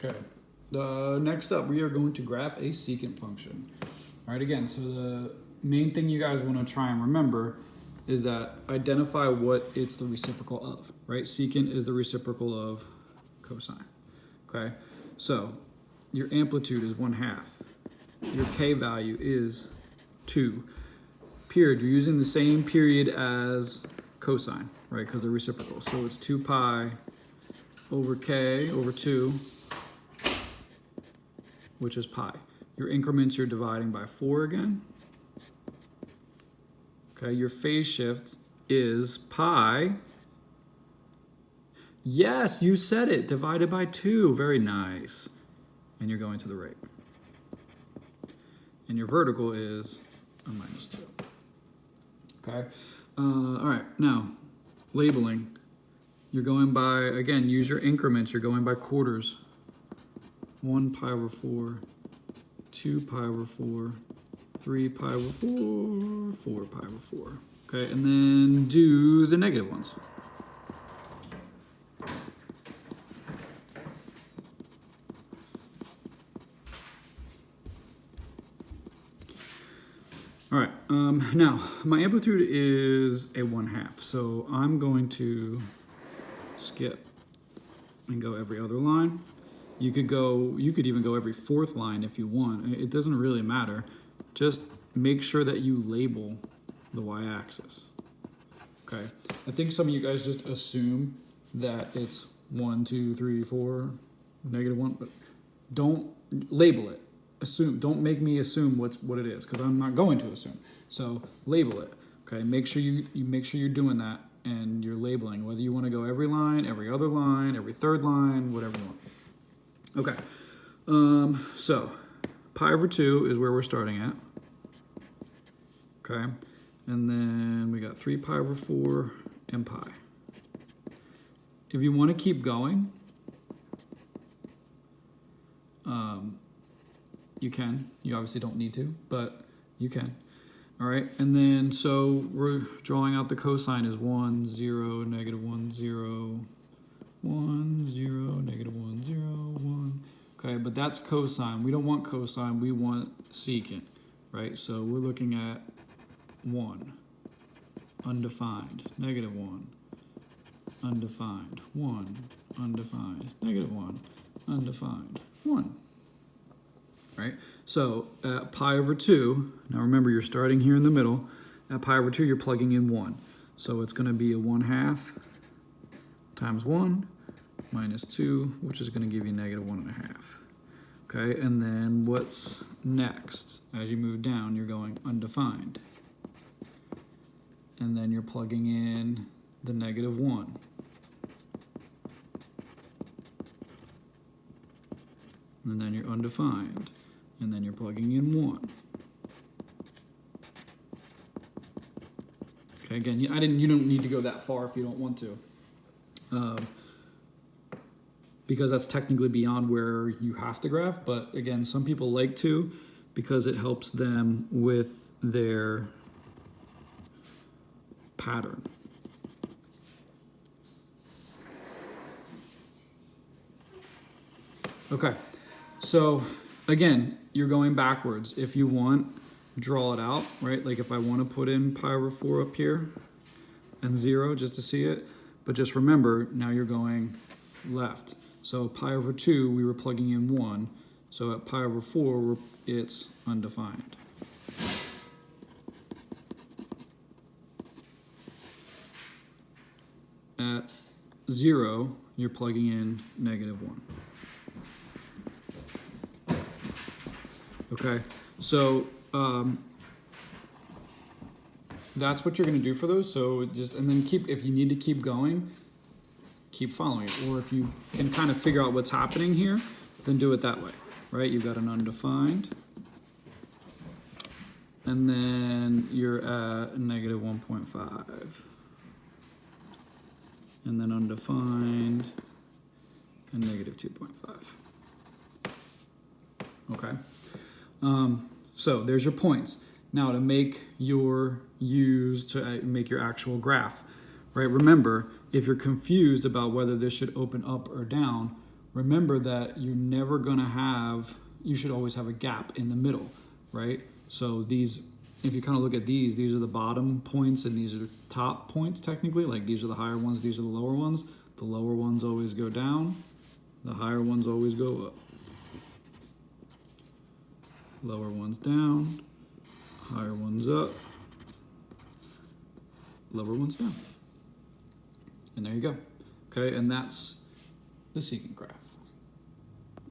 Okay. Next up, we are going to graph a secant function. All right, again, so the main thing you guys want to try and remember is that identify what it's the reciprocal of, right? Secant is the reciprocal of cosine, okay? So your amplitude is 1/2. Your k value is 2. Period, you're using the same period as cosine, right? Because they're reciprocal. So it's 2 pi over k over 2, which is pi. Your increments you're dividing by 4 again. Okay, your phase shift is pi. Yes, you said it, divided by 2. Very nice. And you're going to the right. And your vertical is a -2. Okay, all right, now labeling. You're going by, again, use your increments. You're going by quarters. 1 pi over 4, 2 pi over 4, 3 pi over 4, 4 pi over 4. Okay, and then do the negative ones. All right, now my amplitude is a 1/2, so I'm going to skip and go every other line. You could even go every 4th line if you want. It doesn't really matter. Just make sure that you label the y-axis. Okay. I think some of you guys just assume that it's 1, 2, 3, 4, -1, but don't label it. Don't make me assume what it is, because I'm not going to assume. So label it. Okay. Make sure you make sure you're doing that and you're labeling, whether you want to go every line, every other line, every 3rd line, whatever you want. Okay, so pi over 2 is where we're starting at. Okay, and then we got 3 pi over 4 and pi. If you want to keep going, you can. You obviously don't need to, but you can. All right, and then so we're drawing out the cosine is 1, 0, -1, 0, 1, 0, -1, 0, 1. Okay, but that's cosine. We don't want cosine, we want secant, right? So we're looking at 1, undefined, -1, undefined, 1, undefined, -1, undefined, 1. Right? So at pi over 2, now remember you're starting here in the middle. At pi over 2, you're plugging in 1. So it's going to be a 1/2 times 1 minus 2, which is going to give you -1/2. Okay, and then what's next? As you move down, you're going undefined. And then you're plugging in the -1. And then you're undefined. And then you're plugging in 1. Okay, again, you don't need to go that far if you don't want to. Because that's technically beyond where you have to graph, but again, some people like to because it helps them with their pattern. Okay, so again, you're going backwards. If you want, draw it out, right? Like if I want to put in pi over 4 up here and 0 just to see it, but just remember, now you're going left. So pi over 2, we were plugging in 1. So at pi over 4, it's undefined. At 0, you're plugging in -1. Okay, so that's what you're going to do for those. So just, and then if you need to keep going, keep following it. Or if you can kind of figure out what's happening here, then do it that way, right? You've got an undefined, and then you're at -1.5, and then undefined, and -2.5. Okay. So there's your points. Now to make your actual graph, right? Remember, if you're confused about whether this should open up or down, remember that you're never gonna have, you should always have a gap in the middle, right? So these, if you kind of look at these are the bottom points and these are the top points technically, like these are the higher ones, these are the lower ones. The lower ones always go down, the higher ones always go up. Lower ones down, higher ones up, lower ones down. And there you go. Okay, and that's the secant graph.